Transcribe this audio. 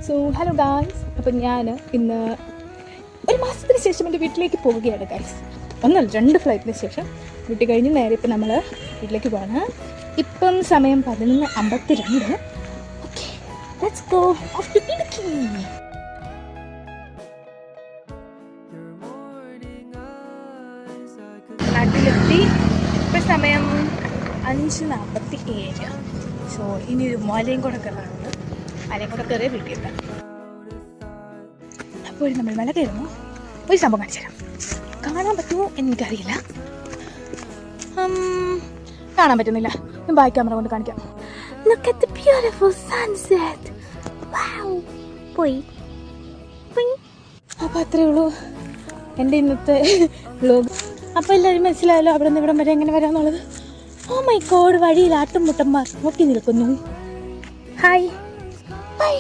So hello guys, അപ്പം ഞാൻ ഇന്ന് ഒരു മാസത്തിന് ശേഷം എൻ്റെ വീട്ടിലേക്ക് പോവുകയാണ് ഗായ്സ്. ഒന്നല്ല 2 ഫ്ലൈറ്റിന് ശേഷം വീട്ടിൽ കഴിഞ്ഞ് നേരെ ഇപ്പം നമ്മൾ വീട്ടിലേക്ക് പോവാണ്. ഇപ്പം സമയം 11:52. Okay, let's go of two Idukki. നാട്ടിലെത്തി. ഇപ്പം സമയം 5:47. സോ ഇനി ഒരു മലയും കൂടെ കയറാറുണ്ട്. മലയും കൂടെ കയറിയ വീട്ടിൽ എത്താം. അപ്പോൾ നമ്മൾ മല കയറുന്നു. ഒരു സംഭവം കാണിച്ചു തരാം. കാണാൻ പറ്റുമോ എനിക്കറിയില്ല. കാണാൻ പറ്റുന്നില്ല. ഞാൻ ബാക്ക് ക്യാമറ കൊണ്ട് കാണിക്കാം. Look at the beautiful sunset. Wow. പോയി. അപ്പോൾ അത്രേ ഉള്ളൂ എൻ്റെ ഇന്നത്തെ വ്ലോഗ്. അപ്പോൾ എല്ലാവരും മനസ്സിലായല്ലോ അവിടെ നിന്ന് ഇവിടം വരെ എങ്ങനെ വരാമെന്നുള്ളത്. ഓ മൈ ഗോഡ്, വഴിയിൽ ആട്ടും മുട്ടന്മാർ നോക്കി നിൽക്കുന്നു. Hi bye.